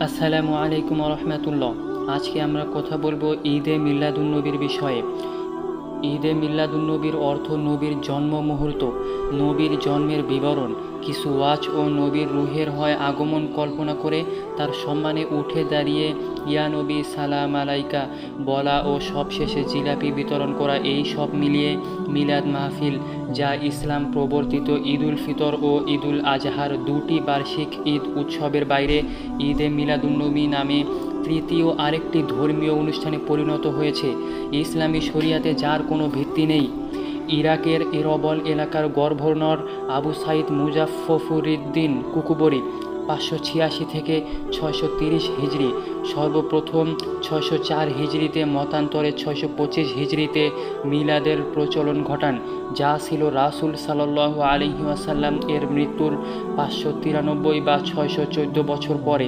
আসসালামু আলাইকুম রহমতুল্লাহ। আজকে আমরা কথা বলবো ঈদে মিলাদুন্নবীর বিষয়ে। ঈদে মিলাদুন্নবীর অর্থ নবীর জন্ম মুহূর্ত, নবীর জন্মের বিবরণ, কিছু ওয়াজ ও নবীর রুহের হয় আগমন কল্পনা করে তার সম্মানে উঠে দাঁড়িয়ে ইয়া নবী সালাম আলাইকা বলা ও সবশেষে জিলাপি বিতরণ করা, এই সব মিলিয়ে মিলাদ মাহফিল, যা ইসলাম প্রবর্তিত ঈদুল ফিতর ও ঈদুল আজহার দুটি বার্ষিক ঈদ উৎসবের বাইরে ঈদে মিলাদুন্নবী নামে তৃতীয় আরেকটি ধর্মীয় অনুষ্ঠানে পরিণত হয়েছে। ইসলামী শরিয়াতে যার কোনো ভিত্তি নেই। ইরাকের এরবল এলাকার গভর্নর আবু সাইদ মুজাফফরউদ্দিন কুকুবরি 586 থেকে 630 হিজরি, সর্বপ্রথম 604 হিজরিতে মতান্তরে 625 হিজরিতে মিলাদের প্রচলন ঘটান, যা ছিল রাসূল সাল্লাল্লাহু আলাইহি ওয়াসাল্লাম এর মৃত্যুর 593 বা 614 বছর পরে।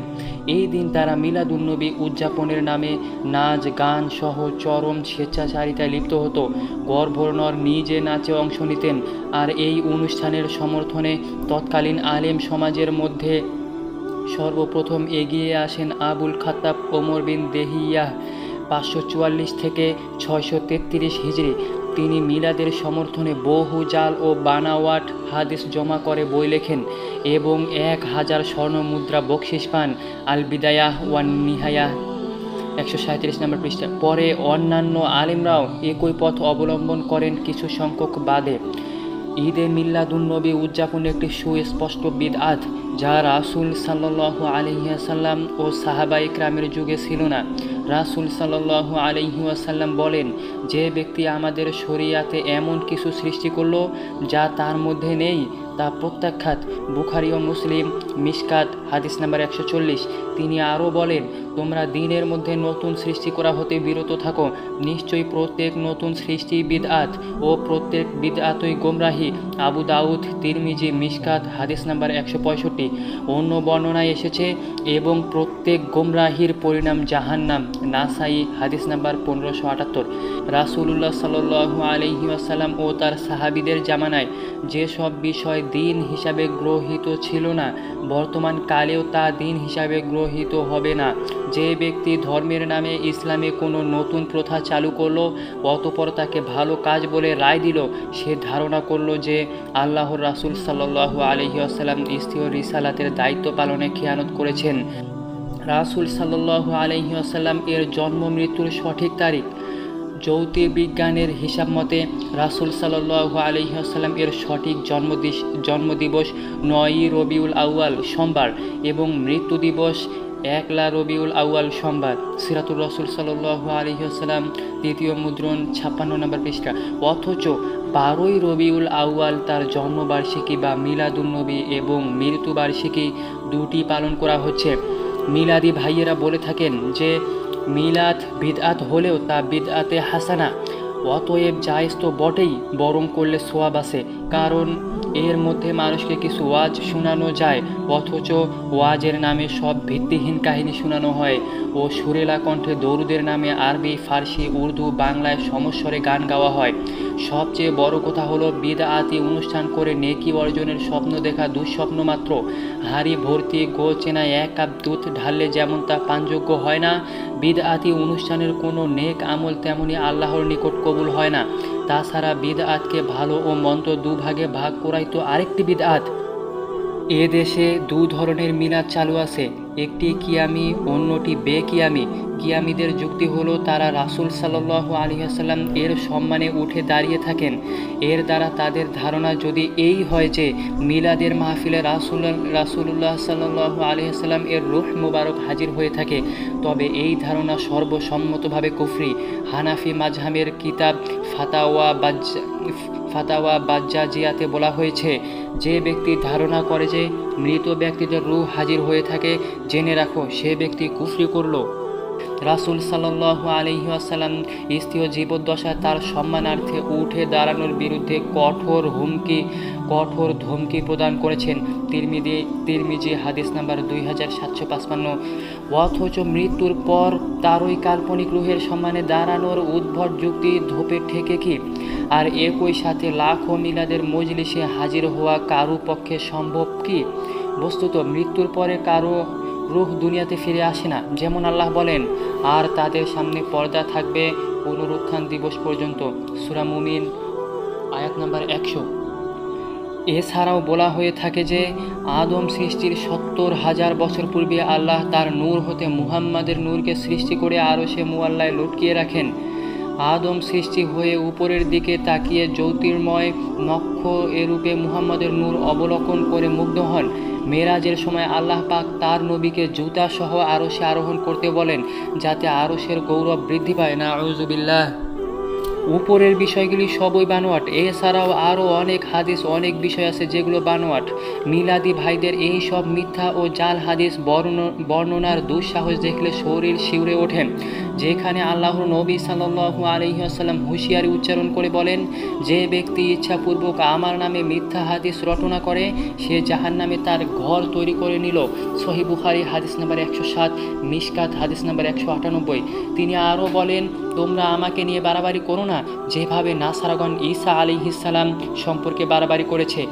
এই দিন তারা মিলাদুন্নবী উদযাপনের নামে নাচ গান সহ চরম স্বেচ্ছাচারিতায় লিপ্ত হতো। গভর্নর নিজে নাচে অংশ নিতেন, আর এই অনুষ্ঠানের সমর্থনে তৎকালীন আলেম সমাজের মধ্যে সর্বপ্রথম এগিয়ে আসেন আবুল খাত্তাব ওমর বিন দেহিয়াহ 544 থেকে 633 হিজরি। তিনি মিলাদের সমর্থনে বহু জাল ও বানাওয়াট হাদিস জমা করে বই লেখেন এবং 1000 স্বর্ণ মুদ্রা বকশিশ পান। আল বিদায়াহ ওয়ান নিহায়াহ 137 নম্বর পৃষ্ঠা। পরে অন্যান্য আলেমরাও একই পথ অবলম্বন করেন, কিছু সংখ্যক বাদে। ঈদে মিলাদুন্নবী উদযাপন একটি সুস্পষ্ট বিদআত, যা রাসূল সাল্লাল্লাহু আলাইহি ওয়াসাল্লাম ও সাহাবায়ে কেরামের যুগে ছিল না। রাসূল সাল্লাল্লাহু আলাইহি ওয়াসাল্লাম বলেন, যে ব্যক্তি আমাদের শরিয়াতে এমন কিছু সৃষ্টি করল যা তার মধ্যে নেই, তা প্রত্যাখ্যাত। বুখারী ও মুসলিম মিশকাত হাদিস নাম্বার 140। তিনি আরও বলেন, তোমরা দ্বীনের মধ্যে নতুন সৃষ্টি করা হতে বিরত থাকো। নিশ্চয়ই প্রত্যেক নতুন সৃষ্টি বিদআত ও প্রত্যেক বিদআতই গোমরাহি। আবু দাউদ, তিরমিজি, মিশকাত হাদিস নাম্বার 165। অন্য বর্ণনায় এসেছে, এবং প্রত্যেক গোমরাহির পরিণাম জাহান্নাম। নাসাই হাদিস নাম্বার 1578। রাসূলুল্লাহ সাল্লাল্লাহু আলাইহি ওয়াসাল্লাম ও তার সাহাবীদের জামানায় যেসব বিষয় দ্বীন হিসাবে গ্রহীত ছিল না, বর্তমান কালেও তা দ্বীন হিসাবে গ্রহীত হবে না। যে ব্যক্তি ধর্মের নামে ইসলামে কোনো নতুন প্রথা চালু করলো, অতঃপর তাকে ভালো কাজ বলে রায় দিল, সে ধারণা করলো যে আল্লাহর রাসূল সাল্লাল্লাহু আলাইহি ওয়াসাল্লাম স্থির রিসালাতের দায়িত্ব পালনে খেয়ানত করেছেন। রাসূল সাল্লাল্লাহু আলাইহি ওয়াসাল্লাম এর জন্ম মৃত্যুর সঠিক তারিখ জ্যোতির্বিজ্ঞানের হিসাব মতে রাসূল সাল্লাল্লাহু আলাইহি ওয়াসাল্লাম এর সঠিক জন্মদিবস 9ই রবিউল আউয়াল সোমবার এবং মৃত্যু দিবস 1লা রবিউল আউয়াল সোমবার। সিরাতুর রাসূল সাল্লাল্লাহু আলাইহি ওয়াসাল্লাম, দ্বিতীয় মুদ্রণ 56 নম্বর পৃষ্ঠা। অথচ 12ই রবিউল আউয়াল তার জন্মবার্ষিকী বা মিলাদুন্নবী এবং মৃত্যুবার্ষিকী দুটি পালন করা হচ্ছে। মিলাদি ভাইয়েরা বলে থাকেন যে মিলাদ বিদআত হলেও তা বিদআতে হাসানা, অতএব জায়েজ তো বটেই, বরং করলে সোয়াব আছে। কারণ এর মধ্যে মানুষকে কিছু ওয়াজ শোনানো যায়, অথচ ওয়াজের নামে সব ভিত্তিহীন কাহিনী শোনানো হয় ও সুরেলা কণ্ঠে দরুদের নামে আরবি, ফার্সি, উর্দু, বাংলায় সমস্বরে গান গাওয়া হয়। সবচেয়ে বড় কথা হলো, বিদআতি অনুষ্ঠান করে নেকি অর্জনের স্বপ্ন দেখা দুঃস্বপ্ন মাত্র। হাঁড়ি ভর্তি গো চেনা 1 কাপ দুধ ঢাললে যেমন তা পানযোগ্য হয় না, বিদআতি অনুষ্ঠানের কোনো নেক আমল তেমনি আল্লাহর নিকট কবুল হয় না। তাছাড়া বিদআতকে ভালো ও মন্দ দুভাগে ভাগ করাই তো আরেকটি বিদআত। এ দেশে দু ধরনের মিলাদ চালু আছে, একটি কিয়ামি, অন্যটি বেকিয়ামি। কিয়ামিদের যুক্তি হলো, তারা রাসূল সাল্লাল্লাহু আলাইহি ওয়াসাল্লাম এর সম্মানে উঠে দাঁড়িয়ে থাকেন। এর দ্বারা তাদের ধারণা যদি এই হয় যে মিলাদের মাহফিলে রাসূলুল্লাহ সাল্লাল্লাহু আলাইহি ওয়াসাল্লাম এর রূহ মুবারক হাজির হয়ে থাকে, তবে এই ধারণা সর্বসম্মতভাবে কুফরি। হানাফি মাযহাবের কিতাব ফাতাওয়া বাজ্জাজিয়াতে বলা হয়েছে, যে ব্যক্তি ধারণা করে যে মৃত ব্যক্তিদের রূহ হাজির হয়ে থাকে, জেনে রাখো সে ব্যক্তি কুফরি করল। রাসূল সাল্লাল্লাহু আলাইহি ওয়াসাল্লাম স্থির জীবদ্দশায় তার সম্মানার্থে উঠে দাঁড়ানোর বিরুদ্ধে কঠোর ধমকি প্রদান করেছেন। তিরমিজি হাদিস নাম্বার 2755। অথচ মৃত্যুর পর তারই কাল্পনিক রূহের সম্মানে দাঁড়ানোর উদ্ভট যুক্তি ধোপে ঠেকে কি? আর একই সাথে লাখো মিলাদের মজলিসে হাজির হওয়া কারো পক্ষে সম্ভব কি? বস্তুত মৃত্যুর পরে কারো রূহ দুনিয়াতে ফিরে আসে না, যেমন আল্লাহ বলেন, আর তাদের সামনে পর্দা থাকবে পুনরুত্থান দিবস পর্যন্ত। সূরা মুমিন আয়াত নাম্বার 100। এছাড়াও বলা হয়ে থাকে যে আদম সৃষ্টির 70,000 বছর পূর্বে আল্লাহ তার নূর হতে মুহাম্মাদের নূরকে সৃষ্টি করে আরশে মুআল্লায় লটকিয়ে রাখেন। আদম সৃষ্টি হয়ে উপরের দিকে তাকিয়ে জ্যোতির্ময় নক্ষ এরূপে মুহাম্মাদের নূর অবলোকন করে মুগ্ধ হন। মেরাজের সময় আল্লাহ পাক তার নবীকে জুতা সহ আরশে আরোহণ করতে বলেন, যাতে আরশের গৌরব বৃদ্ধি পায়। নাউযুবিল্লাহ। উপরের বিষয়গুলি সবই বানোয়াট। এছাড়াও আরও অনেক হাদিস, অনেক বিষয় আছে যেগুলো বানোয়াট। মিলাদি ভাইদের এই সব মিথ্যা ও জাল হাদিস বর্ণনার দুঃসাহস দেখলে শরীর শিউরে ওঠেন। যেখানে আল্লাহর নবী সাল্লাল্লাহু আলাইহি ওয়াসাল্লাম হুঁশিয়ারি উচ্চারণ করে বলেন, যে ব্যক্তি ইচ্ছাপূর্বক আমার নামে মিথ্যা হাদিস রটনা করে সে জাহান্নামে তার ঘর তৈরি করে নিল। সহিহ বুখারী হাদিস নাম্বার 107, মিশকাত হাদিস নাম্বার 198। তিনি আরও বলেন, তোমরা আমাকে নিয়ে বাড়াবাড়ি করো না, যেভাবে নাসারাগণ ঈসা আলাইহিস সালাম সম্পর্কে বাড়াবাড়ি করেছে,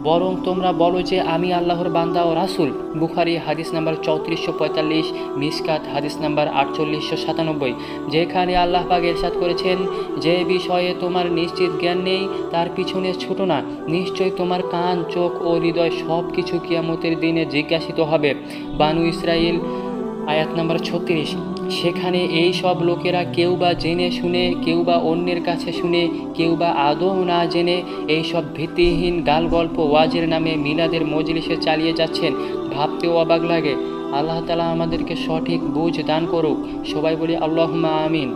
বরং তোমরা বলো যে আমি আল্লাহর বান্দা ও রাসূল। বুখারী হাদিস নাম্বার 3445, মিশকাত হাদিস নাম্বার 4897। যেখানে আল্লাহ পাক ইরশাদ করেছেন, যে বিষয়ে তোমার নিশ্চিত জ্ঞান নেই তার পিছনে ছোটো না, নিশ্চয় তোমার কান, চোখ ও হৃদয় সব কিছু কিয়ামতের দিনে জিজ্ঞাসিত হবে। বানু ইসরাইল আয়াত নাম্বার 36। সেখানে এই সব লোকেরা কেউ বা জেনে শুনে, কেউ বা অন্যের কাছে শুনে, কেউ বা আদৌ না জেনে এই সব ভিত্তিহীন গালগল্প ওয়াজের নামে মিলাদের মজলিসে চালিয়ে যাচ্ছেন। ভাবতেও অবাক লাগে। আল্লাহ তাআলা আমাদেরকে সঠিক বুঝ দান করুক। সবাই বলি আল্লাহুম্মা আমিন।